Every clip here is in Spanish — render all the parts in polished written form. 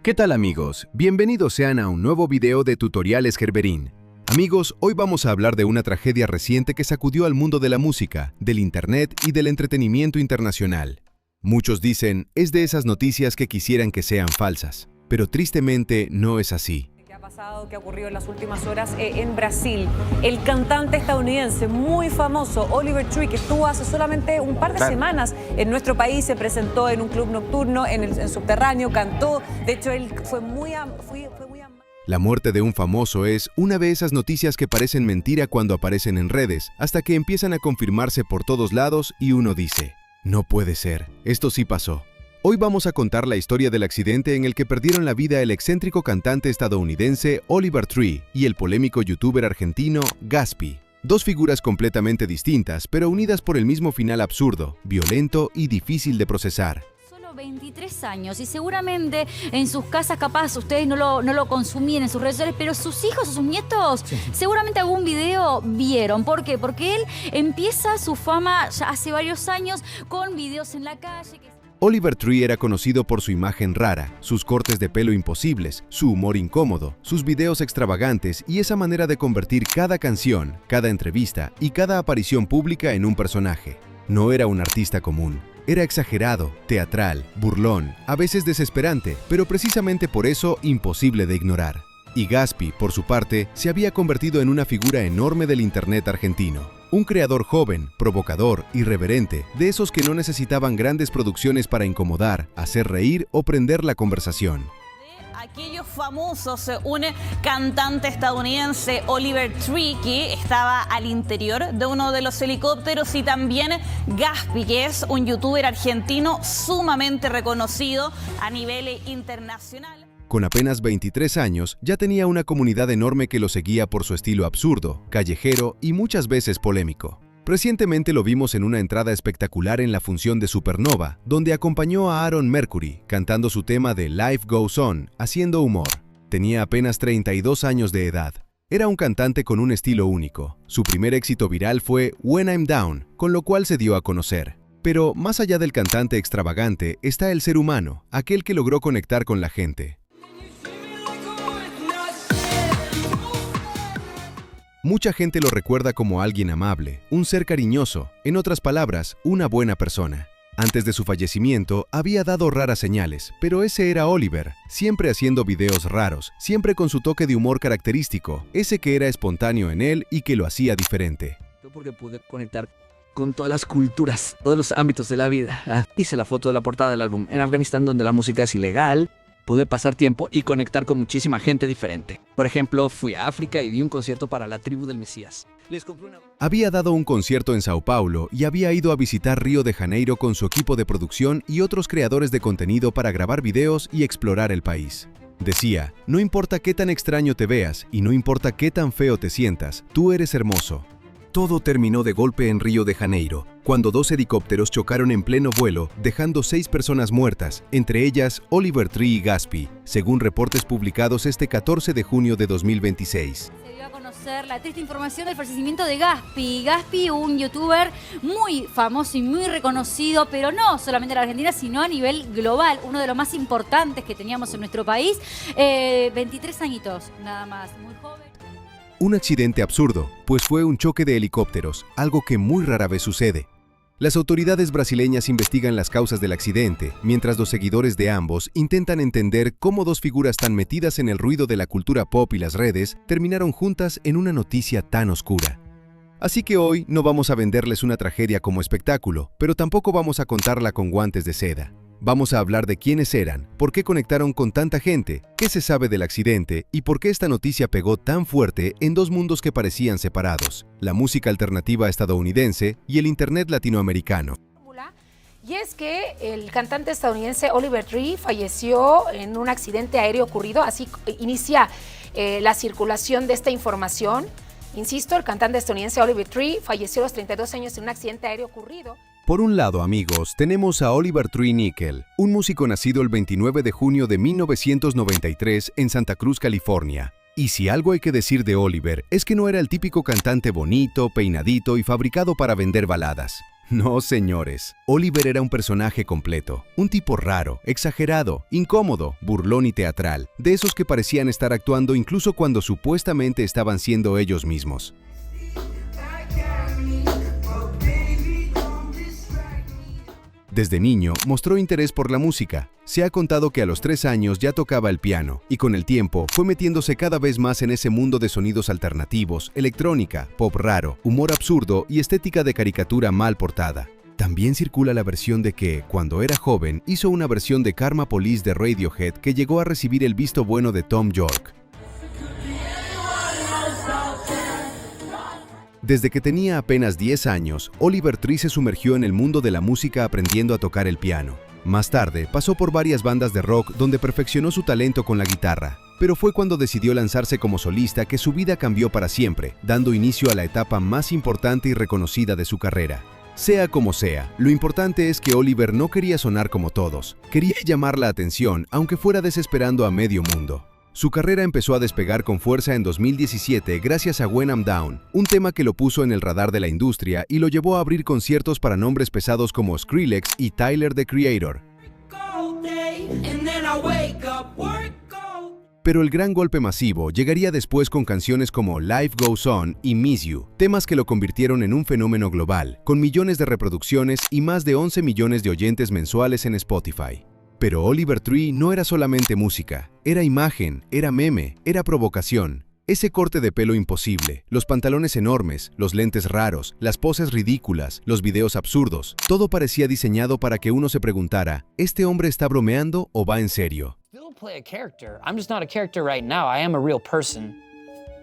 ¿Qué tal amigos? Bienvenidos sean a un nuevo video de Tutoriales Gerberín. Amigos, hoy vamos a hablar de una tragedia reciente que sacudió al mundo de la música, del internet y del entretenimiento internacional. Muchos dicen, es de esas noticias que quisieran que sean falsas, pero tristemente no es así. ¿Qué ha ocurrido en las últimas horas en Brasil? El cantante estadounidense muy famoso, Oliver Tree, que estuvo hace solamente un par de semanas en nuestro país, se presentó en un club nocturno, en el subterráneo, cantó. De hecho, él fue muy La muerte de un famoso es una de esas noticias que parecen mentira cuando aparecen en redes, hasta que empiezan a confirmarse por todos lados y uno dice, no puede ser, esto sí pasó. Hoy vamos a contar la historia del accidente en el que perdieron la vida el excéntrico cantante estadounidense Oliver Tree y el polémico youtuber argentino Gaspi. Dos figuras completamente distintas, pero unidas por el mismo final absurdo, violento y difícil de procesar. 23 años y seguramente en sus casas capaz ustedes no lo consumían en sus redes sociales, pero sus hijos o sus nietos seguramente algún video vieron. ¿Por qué? Porque él empieza su fama ya hace varios años con videos en la calle. Oliver Tree era conocido por su imagen rara, sus cortes de pelo imposibles, su humor incómodo, sus videos extravagantes y esa manera de convertir cada canción, cada entrevista y cada aparición pública en un personaje. No era un artista común. Era exagerado, teatral, burlón, a veces desesperante, pero precisamente por eso imposible de ignorar. Y Gaspi, por su parte, se había convertido en una figura enorme del internet argentino. Un creador joven, provocador, irreverente, de esos que no necesitaban grandes producciones para incomodar, hacer reír o prender la conversación. Aquellos famosos, un cantante estadounidense, Oliver Tree, que estaba al interior de uno de los helicópteros, y también Gaspi, que es un youtuber argentino sumamente reconocido a nivel internacional. Con apenas 23 años, ya tenía una comunidad enorme que lo seguía por su estilo absurdo, callejero y muchas veces polémico. Recientemente lo vimos en una entrada espectacular en la función de Supernova, donde acompañó a Aaron Mercury, cantando su tema de Life Goes On, haciendo humor. Tenía apenas 32 años de edad. Era un cantante con un estilo único. Su primer éxito viral fue When I'm Down, con lo cual se dio a conocer. Pero más allá del cantante extravagante, está el ser humano, aquel que logró conectar con la gente. Mucha gente lo recuerda como alguien amable, un ser cariñoso, en otras palabras, una buena persona. Antes de su fallecimiento, había dado raras señales, pero ese era Oliver, siempre haciendo videos raros, siempre con su toque de humor característico, ese que era espontáneo en él y que lo hacía diferente. Porque pude conectar con todas las culturas, todos los ámbitos de la vida. Hice la foto de la portada del álbum en Afganistán, donde la música es ilegal. Pude pasar tiempo y conectar con muchísima gente diferente. Por ejemplo, fui a África y di un concierto para la tribu del Mesías. Había dado un concierto en Sao Paulo y había ido a visitar Río de Janeiro con su equipo de producción y otros creadores de contenido para grabar videos y explorar el país. Decía, no importa qué tan extraño te veas y no importa qué tan feo te sientas, tú eres hermoso. Todo terminó de golpe en Río de Janeiro, cuando dos helicópteros chocaron en pleno vuelo, dejando 6 personas muertas, entre ellas Oliver Tree y Gaspi, según reportes publicados este 14 de junio de 2026. Se dio a conocer la triste información del fallecimiento de Gaspi. Gaspi, un youtuber muy famoso y muy reconocido, pero no solamente en la Argentina, sino a nivel global, uno de los más importantes que teníamos en nuestro país. 23 añitos, nada más, muy joven. Un accidente absurdo, pues fue un choque de helicópteros, algo que muy rara vez sucede. Las autoridades brasileñas investigan las causas del accidente, mientras los seguidores de ambos intentan entender cómo dos figuras tan metidas en el ruido de la cultura pop y las redes terminaron juntas en una noticia tan oscura. Así que hoy no vamos a venderles una tragedia como espectáculo, pero tampoco vamos a contarla con guantes de seda. Vamos a hablar de quiénes eran, por qué conectaron con tanta gente, qué se sabe del accidente y por qué esta noticia pegó tan fuerte en dos mundos que parecían separados, la música alternativa estadounidense y el internet latinoamericano. Y es que el cantante estadounidense Oliver Tree falleció en un accidente aéreo ocurrido, así inicia la circulación de esta información. Insisto, el cantante estadounidense Oliver Tree falleció a los 32 años en un accidente aéreo ocurrido. Por un lado, amigos, tenemos a Oliver Tree Nickel, un músico nacido el 29 de junio de 1993 en Santa Cruz, California. Y si algo hay que decir de Oliver, es que no era el típico cantante bonito, peinadito y fabricado para vender baladas. No, señores. Oliver era un personaje completo, un tipo raro, exagerado, incómodo, burlón y teatral, de esos que parecían estar actuando incluso cuando supuestamente estaban siendo ellos mismos. Desde niño mostró interés por la música. Se ha contado que a los 3 años ya tocaba el piano y con el tiempo fue metiéndose cada vez más en ese mundo de sonidos alternativos, electrónica, pop raro, humor absurdo y estética de caricatura mal portada. También circula la versión de que, cuando era joven, hizo una versión de Karma Police de Radiohead que llegó a recibir el visto bueno de Thom Yorke. Desde que tenía apenas 10 años, Oliver Tree se sumergió en el mundo de la música aprendiendo a tocar el piano. Más tarde, pasó por varias bandas de rock donde perfeccionó su talento con la guitarra. Pero fue cuando decidió lanzarse como solista que su vida cambió para siempre, dando inicio a la etapa más importante y reconocida de su carrera. Sea como sea, lo importante es que Oliver no quería sonar como todos. Quería llamar la atención, aunque fuera desesperando a medio mundo. Su carrera empezó a despegar con fuerza en 2017 gracias a When I'm Down, un tema que lo puso en el radar de la industria y lo llevó a abrir conciertos para nombres pesados como Skrillex y Tyler, the Creator. Pero el gran golpe masivo llegaría después con canciones como Life Goes On y Miss You, temas que lo convirtieron en un fenómeno global, con millones de reproducciones y más de 11 millones de oyentes mensuales en Spotify. Pero Oliver Tree no era solamente música, era imagen, era meme, era provocación. Ese corte de pelo imposible, los pantalones enormes, los lentes raros, las poses ridículas, los videos absurdos, todo parecía diseñado para que uno se preguntara, ¿este hombre está bromeando o va en serio? Still play a character. I'm just not a character right now. I am a real person.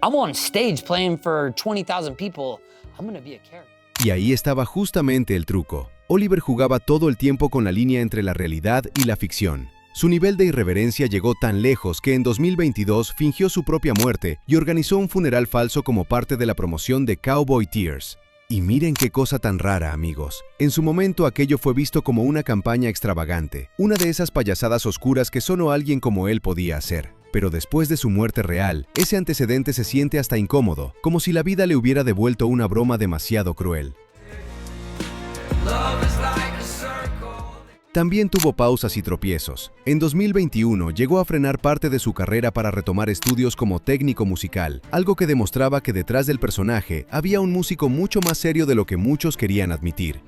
I'm on stage playing for 20,000 people. I'm gonna be a character. Y ahí estaba justamente el truco. Oliver jugaba todo el tiempo con la línea entre la realidad y la ficción. Su nivel de irreverencia llegó tan lejos que en 2022 fingió su propia muerte y organizó un funeral falso como parte de la promoción de Cowboy Tears. Y miren qué cosa tan rara, amigos. En su momento aquello fue visto como una campaña extravagante, una de esas payasadas oscuras que solo alguien como él podía hacer. Pero después de su muerte real, ese antecedente se siente hasta incómodo, como si la vida le hubiera devuelto una broma demasiado cruel. También tuvo pausas y tropiezos. En 2021 llegó a frenar parte de su carrera para retomar estudios como técnico musical, algo que demostraba que detrás del personaje había un músico mucho más serio de lo que muchos querían admitir.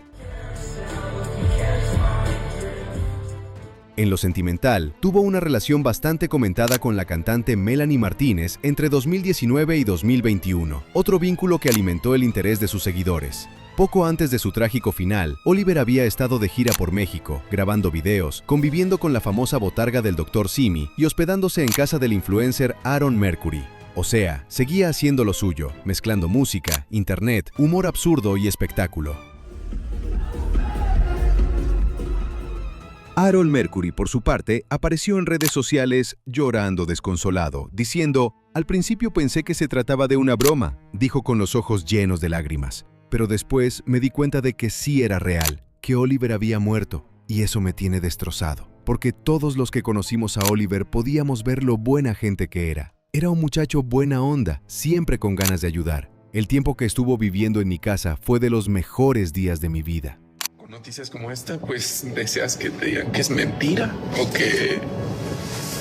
En lo sentimental, tuvo una relación bastante comentada con la cantante Melanie Martínez entre 2019 y 2021, otro vínculo que alimentó el interés de sus seguidores. Poco antes de su trágico final, Oliver había estado de gira por México, grabando videos, conviviendo con la famosa botarga del Dr. Simi y hospedándose en casa del influencer Aaron Mercury. O sea, seguía haciendo lo suyo, mezclando música, internet, humor absurdo y espectáculo. Aaron Mercury, por su parte, apareció en redes sociales llorando desconsolado, diciendo: «Al principio pensé que se trataba de una broma», dijo con los ojos llenos de lágrimas. Pero después me di cuenta de que sí era real, que Oliver había muerto, y eso me tiene destrozado, porque todos los que conocimos a Oliver podíamos ver lo buena gente que era. Era un muchacho buena onda, siempre con ganas de ayudar. El tiempo que estuvo viviendo en mi casa fue de los mejores días de mi vida. Con noticias como esta, pues deseas que te digan que es mentira o que,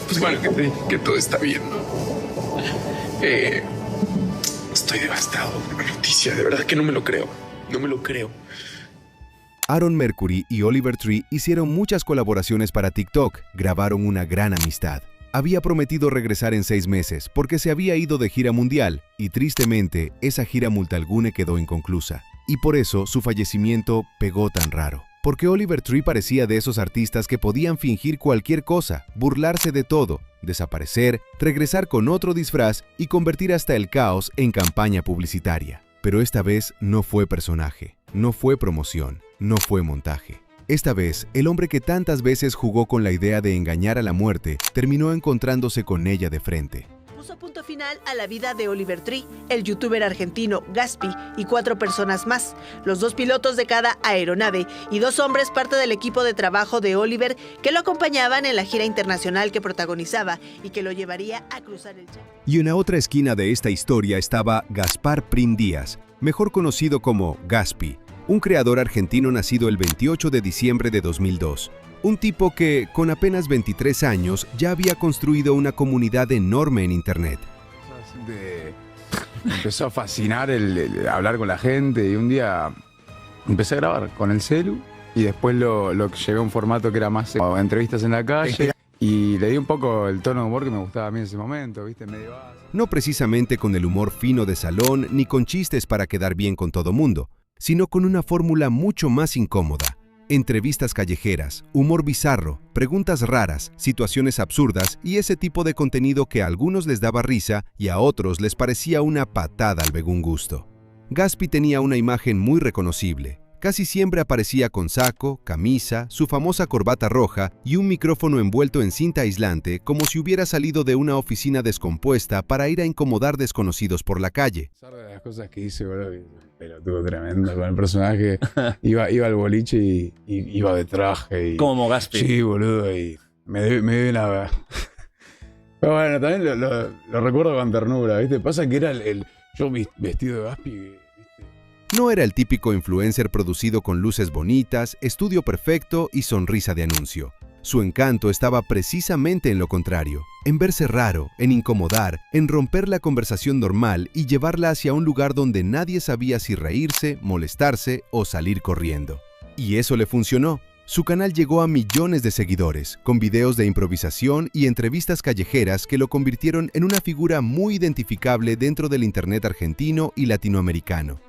pues bueno, que todo está bien, ¿no? Estoy devastado por la noticia, de verdad que no me lo creo, no me lo creo. Aaron Mercury y Oliver Tree hicieron muchas colaboraciones para TikTok, grabaron una gran amistad. Había prometido regresar en 6 meses porque se había ido de gira mundial y tristemente esa gira multalgune quedó inconclusa. Y por eso su fallecimiento pegó tan raro. Porque Oliver Tree parecía de esos artistas que podían fingir cualquier cosa, burlarse de todo, desaparecer, regresar con otro disfraz y convertir hasta el caos en campaña publicitaria. Pero esta vez no fue personaje, no fue promoción, no fue montaje. Esta vez, el hombre que tantas veces jugó con la idea de engañar a la muerte, terminó encontrándose con ella de frente. Puso punto final a la vida de Oliver Tree, el youtuber argentino Gaspi y 4 personas más, los 2 pilotos de cada aeronave y 2 hombres parte del equipo de trabajo de Oliver que lo acompañaban en la gira internacional que protagonizaba y que lo llevaría a cruzar el charco. Y en la otra esquina de esta historia estaba Gaspar Prim Díaz, mejor conocido como Gaspi, un creador argentino nacido el 28 de diciembre de 2002. Un tipo que, con apenas 23 años, ya había construido una comunidad enorme en Internet. Me empezó a fascinar el hablar con la gente y un día empecé a grabar con el celu y después lo llevé a un formato que era más entrevistas en la calle y le di un poco el tono de humor que me gustaba a mí en ese momento, ¿viste? Medio No precisamente con el humor fino de salón ni con chistes para quedar bien con todo mundo, sino con una fórmula mucho más incómoda. Entrevistas callejeras, humor bizarro, preguntas raras, situaciones absurdas y ese tipo de contenido que a algunos les daba risa y a otros les parecía una patada al begún gusto. Gaspi tenía una imagen muy reconocible. Casi siempre aparecía con saco, camisa, su famosa corbata roja y un micrófono envuelto en cinta aislante como si hubiera salido de una oficina descompuesta para ir a incomodar desconocidos por la calle. las cosas que hice, boludo, pelotudo tremendo con el personaje. Iba al boliche y iba de traje. Y, como Gaspi. Sí, boludo, y me dio una... Pero bueno, también lo recuerdo con ternura, ¿viste? Pasa que era yo vestido de Gaspi, ¿viste? No era el típico influencer producido con luces bonitas, estudio perfecto y sonrisa de anuncio. Su encanto estaba precisamente en lo contrario, en verse raro, en incomodar, en romper la conversación normal y llevarla hacia un lugar donde nadie sabía si reírse, molestarse o salir corriendo. Y eso le funcionó. Su canal llegó a millones de seguidores, con videos de improvisación y entrevistas callejeras que lo convirtieron en una figura muy identificable dentro del internet argentino y latinoamericano.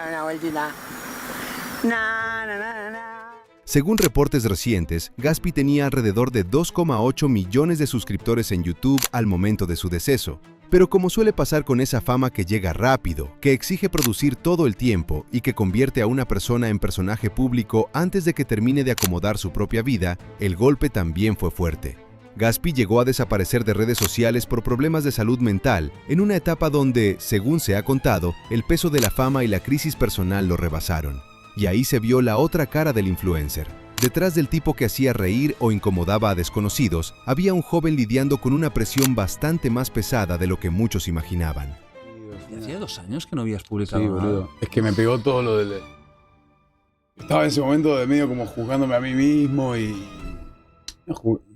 Una vueltita. Según reportes recientes, Gaspi tenía alrededor de 2,8 millones de suscriptores en YouTube al momento de su deceso. Pero como suele pasar con esa fama que llega rápido, que exige producir todo el tiempo y que convierte a una persona en personaje público antes de que termine de acomodar su propia vida, el golpe también fue fuerte. Gaspi llegó a desaparecer de redes sociales por problemas de salud mental, en una etapa donde, según se ha contado, el peso de la fama y la crisis personal lo rebasaron. Y ahí se vio la otra cara del influencer. Detrás del tipo que hacía reír o incomodaba a desconocidos, había un joven lidiando con una presión bastante más pesada de lo que muchos imaginaban. Hacía 2 años que no habías publicado Sí, boludo. Es que me pegó todo lo del... Estaba en ese momento de medio como juzgándome a mí mismo y...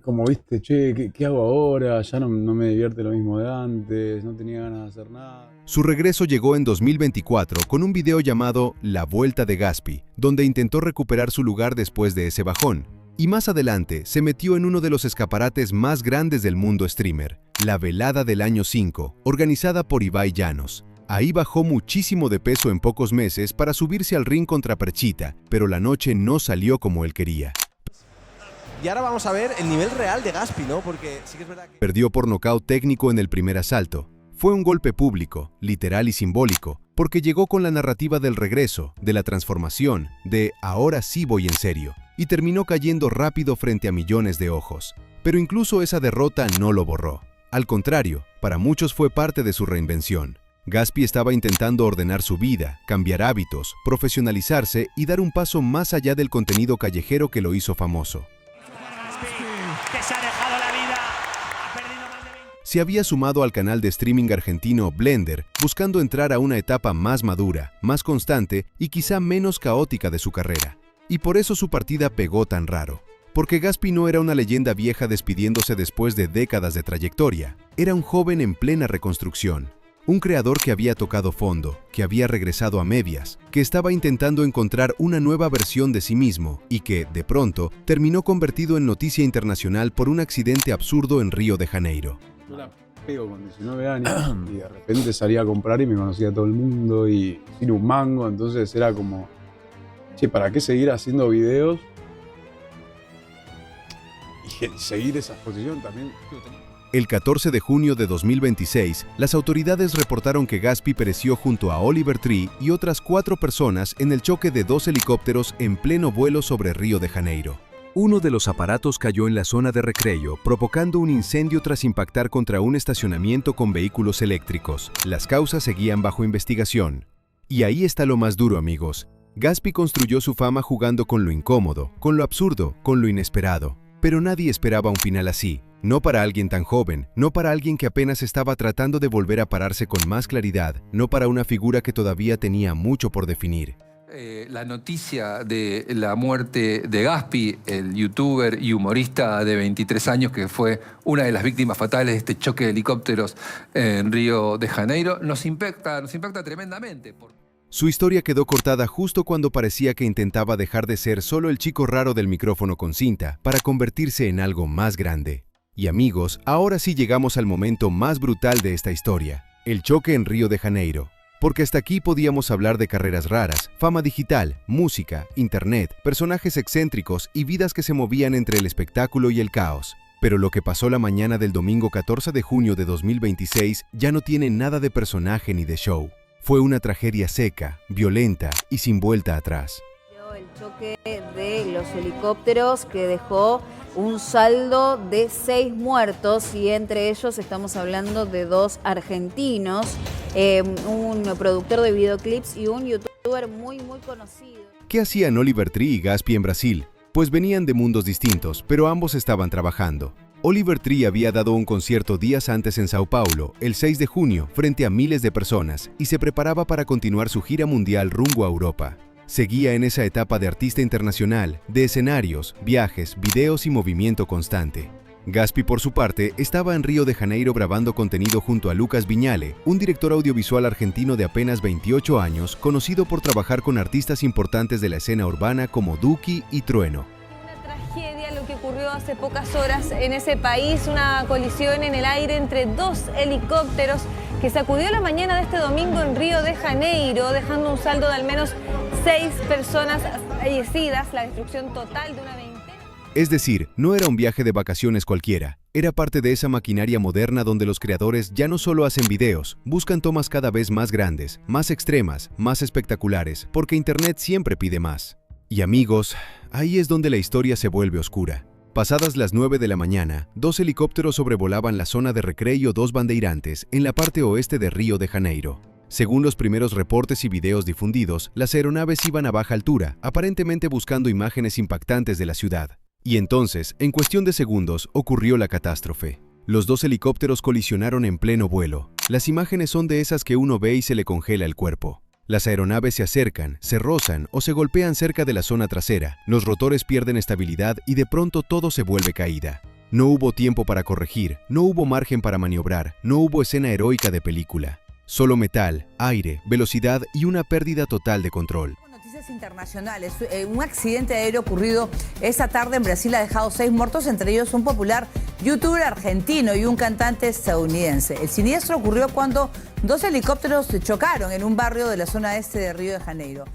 Como viste, che, ¿qué hago ahora? Ya no me divierte lo mismo de antes, no tenía ganas de hacer nada. Su regreso llegó en 2024 con un video llamado La Vuelta de Gaspi, donde intentó recuperar su lugar después de ese bajón. Y más adelante se metió en uno de los escaparates más grandes del mundo streamer, la Velada del Año 5, organizada por Ibai Llanos. Ahí bajó muchísimo de peso en pocos meses para subirse al ring contra Perchita, pero la noche no salió como él quería. Y ahora vamos a ver el nivel real de Gaspi, ¿no? Porque sí que es verdad que... Perdió por nocaut técnico en el primer asalto. Fue un golpe público, literal y simbólico, porque llegó con la narrativa del regreso, de la transformación, de ahora sí voy en serio, y terminó cayendo rápido frente a millones de ojos. Pero incluso esa derrota no lo borró. Al contrario, para muchos fue parte de su reinvención. Gaspi estaba intentando ordenar su vida, cambiar hábitos, profesionalizarse y dar un paso más allá del contenido callejero que lo hizo famoso. Que se ha dejado la vida. Se había sumado al canal de streaming argentino Blender, buscando entrar a una etapa más madura, más constante y quizá menos caótica de su carrera. Y por eso su partida pegó tan raro. Porque Gaspi no era una leyenda vieja despidiéndose después de décadas de trayectoria. Era un joven en plena reconstrucción. Un creador que había tocado fondo, que había regresado a medias, que estaba intentando encontrar una nueva versión de sí mismo y que, de pronto, terminó convertido en noticia internacional por un accidente absurdo en Río de Janeiro. Yo la pego con 19 años y de repente salía a comprar y me conocía todo el mundo y sin un mango, entonces era como, che, ¿para qué seguir haciendo videos? Y seguir esa exposición también. El 14 de junio de 2026, las autoridades reportaron que Gaspi pereció junto a Oliver Tree y otras 4 personas en el choque de 2 helicópteros en pleno vuelo sobre Río de Janeiro. Uno de los aparatos cayó en la zona de recreo, provocando un incendio tras impactar contra un estacionamiento con vehículos eléctricos. Las causas seguían bajo investigación. Y ahí está lo más duro, amigos. Gaspi construyó su fama jugando con lo incómodo, con lo absurdo, con lo inesperado. Pero nadie esperaba un final así. No para alguien tan joven, no para alguien que apenas estaba tratando de volver a pararse con más claridad, no para una figura que todavía tenía mucho por definir. La noticia de la muerte de Gaspi, el youtuber y humorista de 23 años que fue una de las víctimas fatales de este choque de helicópteros en Río de Janeiro, nos impacta tremendamente. Su historia quedó cortada justo cuando parecía que intentaba dejar de ser solo el chico raro del micrófono con cinta para convertirse en algo más grande. Y amigos, ahora sí llegamos al momento más brutal de esta historia, el choque en Río de Janeiro. Porque hasta aquí podíamos hablar de carreras raras, fama digital, música, internet, personajes excéntricos y vidas que se movían entre el espectáculo y el caos. Pero lo que pasó la mañana del domingo 14 de junio de 2026 ya no tiene nada de personaje ni de show. Fue una tragedia seca, violenta y sin vuelta atrás. El choque de los helicópteros que dejó un saldo de 6 muertos y entre ellos estamos hablando de 2 argentinos, un productor de videoclips y un youtuber muy conocido. ¿Qué hacían Oliver Tree y Gaspi en Brasil? Pues venían de mundos distintos, pero ambos estaban trabajando. Oliver Tree había dado un concierto días antes en Sao Paulo, el 6 de junio, frente a miles de personas, y se preparaba para continuar su gira mundial rumbo a Europa. Seguía en esa etapa de artista internacional, de escenarios, viajes, videos y movimiento constante. Gaspi, por su parte, estaba en Río de Janeiro grabando contenido junto a Lucas Viñale, un director audiovisual argentino de apenas 28 años, conocido por trabajar con artistas importantes de la escena urbana como Duki y Trueno. Tragedia lo que ocurrió hace pocas horas en ese país, una colisión en el aire entre 2 helicópteros que sacudió la mañana de este domingo en Río de Janeiro, dejando un saldo de al menos 6 personas fallecidas, la destrucción total de una veintena. Es decir, no era un viaje de vacaciones cualquiera, era parte de esa maquinaria moderna donde los creadores ya no solo hacen videos, buscan tomas cada vez más grandes, más extremas, más espectaculares, porque Internet siempre pide más. Y amigos, ahí es donde la historia se vuelve oscura. Pasadas las 9 de la mañana, 2 helicópteros sobrevolaban la zona de recreo Dos Bandeirantes en la parte oeste de Río de Janeiro. Según los primeros reportes y videos difundidos, las aeronaves iban a baja altura, aparentemente buscando imágenes impactantes de la ciudad. Y entonces, en cuestión de segundos, ocurrió la catástrofe. Los 2 helicópteros colisionaron en pleno vuelo. Las imágenes son de esas que uno ve y se le congela el cuerpo. Las aeronaves se acercan, se rozan o se golpean cerca de la zona trasera, los rotores pierden estabilidad y de pronto todo se vuelve caída. No hubo tiempo para corregir, no hubo margen para maniobrar, no hubo escena heroica de película. Solo metal, aire, velocidad y una pérdida total de control. Noticias internacionales. Un accidente aéreo ocurrido esta tarde en Brasil ha dejado 6 muertos, entre ellos un popular youtuber argentino y un cantante estadounidense. El siniestro ocurrió cuando 2 helicópteros chocaron en un barrio de la zona este de Río de Janeiro.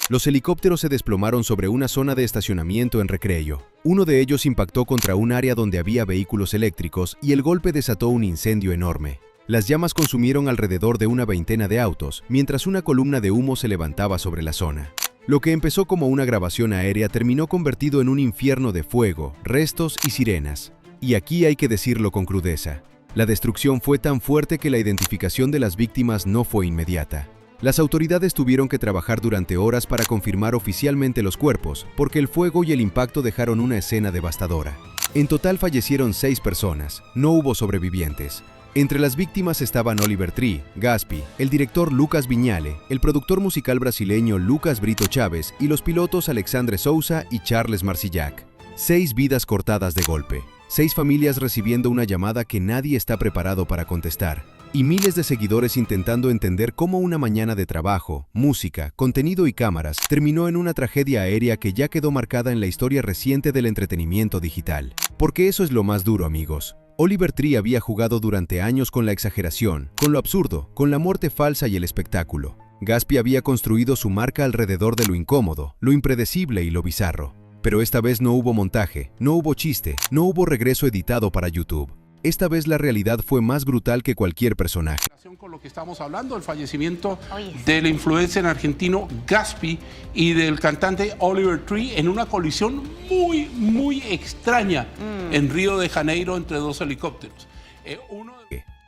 Los helicópteros se desplomaron sobre una zona de estacionamiento en Recreio. Uno de ellos impactó contra un área donde había vehículos eléctricos y el golpe desató un incendio enorme. Las llamas consumieron alrededor de una veintena de autos, mientras una columna de humo se levantaba sobre la zona. Lo que empezó como una grabación aérea terminó convertido en un infierno de fuego, restos y sirenas. Y aquí hay que decirlo con crudeza. La destrucción fue tan fuerte que la identificación de las víctimas no fue inmediata. Las autoridades tuvieron que trabajar durante horas para confirmar oficialmente los cuerpos, porque el fuego y el impacto dejaron una escena devastadora. En total fallecieron 6 personas, no hubo sobrevivientes. Entre las víctimas estaban Oliver Tree, Gaspi, el director Lucas Viñale, el productor musical brasileño Lucas Brito Chávez y los pilotos Alexandre Sousa y Charles Marsillac. 6 vidas cortadas de golpe, 6 familias recibiendo una llamada que nadie está preparado para contestar, y miles de seguidores intentando entender cómo una mañana de trabajo, música, contenido y cámaras terminó en una tragedia aérea que ya quedó marcada en la historia reciente del entretenimiento digital. Porque eso es lo más duro, amigos. Oliver Tree había jugado durante años con la exageración, con lo absurdo, con la muerte falsa y el espectáculo. Gaspi había construido su marca alrededor de lo incómodo, lo impredecible y lo bizarro. Pero esta vez no hubo montaje, no hubo chiste, no hubo regreso editado para YouTube. Esta vez la realidad fue más brutal que cualquier personaje. Con lo que estamos hablando, el fallecimiento del influencer argentino Gaspi y del cantante Oliver Tree en una colisión muy extraña en Río de Janeiro entre 2 helicópteros.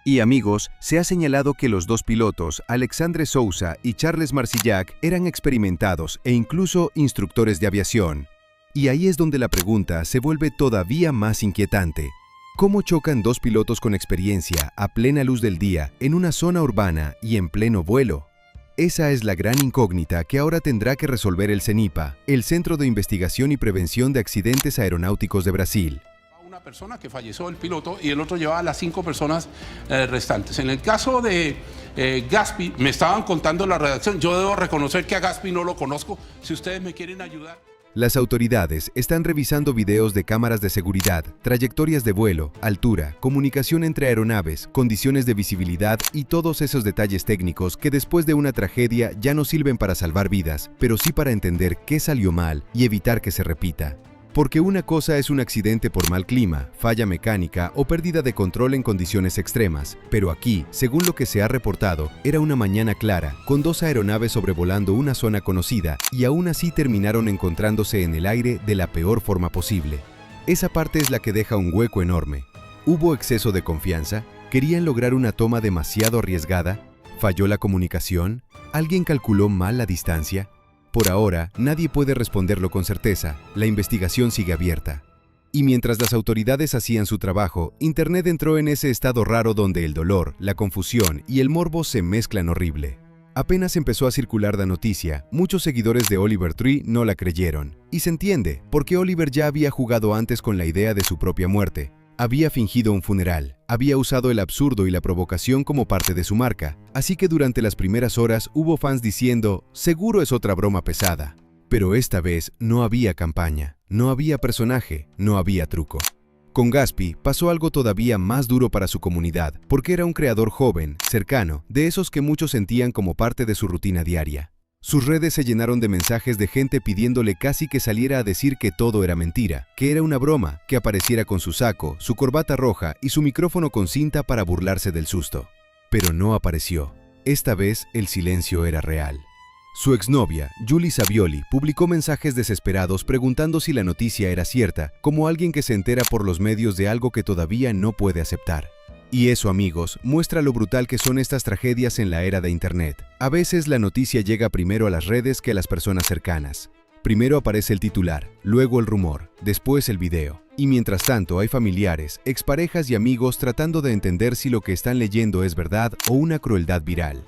Y amigos, se ha señalado que los 2 pilotos, Alexandre Sousa y Charles Marsillac, eran experimentados e incluso instructores de aviación. Y ahí es donde la pregunta se vuelve todavía más inquietante. ¿Cómo chocan 2 pilotos con experiencia a plena luz del día en una zona urbana y en pleno vuelo? Esa es la gran incógnita que ahora tendrá que resolver el CENIPA, el Centro de Investigación y Prevención de Accidentes Aeronáuticos de Brasil. Una persona que falleció, el piloto, y el otro llevaba a las 5 personas restantes. En el caso de Gaspi, me estaban contando la redacción, yo debo reconocer que a Gaspi no lo conozco, si ustedes me quieren ayudar. Las autoridades están revisando videos de cámaras de seguridad, trayectorias de vuelo, altura, comunicación entre aeronaves, condiciones de visibilidad y todos esos detalles técnicos que después de una tragedia ya no sirven para salvar vidas, pero sí para entender qué salió mal y evitar que se repita. Porque una cosa es un accidente por mal clima, falla mecánica o pérdida de control en condiciones extremas, pero aquí, según lo que se ha reportado, era una mañana clara, con 2 aeronaves sobrevolando una zona conocida y aún así terminaron encontrándose en el aire de la peor forma posible. Esa parte es la que deja un hueco enorme. ¿Hubo exceso de confianza? ¿Querían lograr una toma demasiado arriesgada? ¿Falló la comunicación? ¿Alguien calculó mal la distancia? Por ahora, nadie puede responderlo con certeza, la investigación sigue abierta. Y mientras las autoridades hacían su trabajo, Internet entró en ese estado raro donde el dolor, la confusión y el morbo se mezclan horrible. Apenas empezó a circular la noticia, muchos seguidores de Oliver Tree no la creyeron. Y se entiende, porque Oliver ya había jugado antes con la idea de su propia muerte. Había fingido un funeral, había usado el absurdo y la provocación como parte de su marca, así que durante las primeras horas hubo fans diciendo, seguro es otra broma pesada. Pero esta vez no había campaña, no había personaje, no había truco. Con Gaspi pasó algo todavía más duro para su comunidad, porque era un creador joven, cercano, de esos que muchos sentían como parte de su rutina diaria. Sus redes se llenaron de mensajes de gente pidiéndole casi que saliera a decir que todo era mentira, que era una broma, que apareciera con su saco, su corbata roja y su micrófono con cinta para burlarse del susto. Pero no apareció. Esta vez el silencio era real. Su exnovia, Julie Savioli, publicó mensajes desesperados preguntando si la noticia era cierta, como alguien que se entera por los medios de algo que todavía no puede aceptar. Y eso, amigos, muestra lo brutal que son estas tragedias en la era de Internet. A veces la noticia llega primero a las redes que a las personas cercanas. Primero aparece el titular, luego el rumor, después el video. Y mientras tanto hay familiares, exparejas y amigos tratando de entender si lo que están leyendo es verdad o una crueldad viral.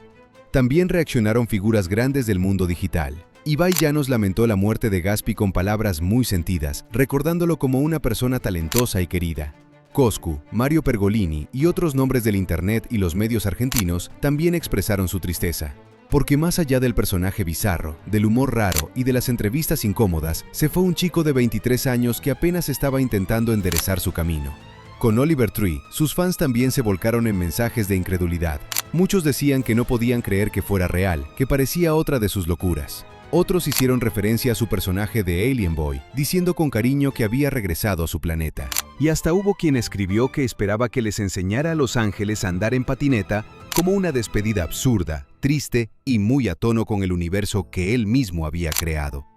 También reaccionaron figuras grandes del mundo digital. Ibai Llanos lamentó la muerte de Gaspi con palabras muy sentidas, recordándolo como una persona talentosa y querida. Coscu, Mario Pergolini y otros nombres del Internet y los medios argentinos también expresaron su tristeza. Porque más allá del personaje bizarro, del humor raro y de las entrevistas incómodas, se fue un chico de 23 años que apenas estaba intentando enderezar su camino. Con Oliver Tree, sus fans también se volcaron en mensajes de incredulidad. Muchos decían que no podían creer que fuera real, que parecía otra de sus locuras. Otros hicieron referencia a su personaje de Alien Boy, diciendo con cariño que había regresado a su planeta. Y hasta hubo quien escribió que esperaba que les enseñara a los ángeles a andar en patineta como una despedida absurda, triste y muy a tono con el universo que él mismo había creado.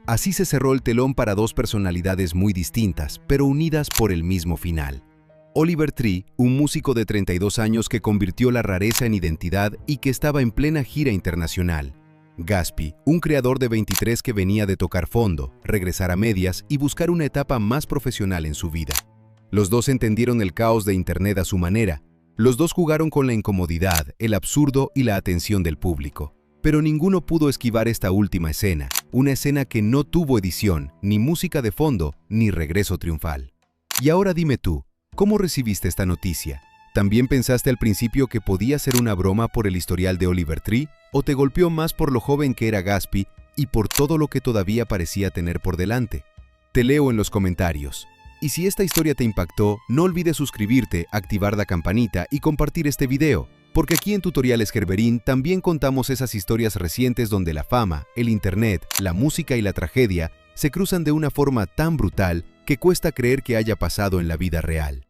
Así se cerró el telón para 2 personalidades muy distintas, pero unidas por el mismo final. Oliver Tree, un músico de 32 años que convirtió la rareza en identidad y que estaba en plena gira internacional. Gaspi, un creador de 23 que venía de tocar fondo, regresar a medias y buscar una etapa más profesional en su vida. Los dos entendieron el caos de Internet a su manera. Los dos jugaron con la incomodidad, el absurdo y la atención del público. Pero ninguno pudo esquivar esta última escena, una escena que no tuvo edición, ni música de fondo, ni regreso triunfal. Y ahora dime tú, ¿cómo recibiste esta noticia? ¿También pensaste al principio que podía ser una broma por el historial de Oliver Tree? ¿O te golpeó más por lo joven que era Gaspi y por todo lo que todavía parecía tener por delante? Te leo en los comentarios. Y si esta historia te impactó, no olvides suscribirte, activar la campanita y compartir este video, porque aquí en Tutoriales Gerberín también contamos esas historias recientes donde la fama, el Internet, la música y la tragedia se cruzan de una forma tan brutal que cuesta creer que haya pasado en la vida real.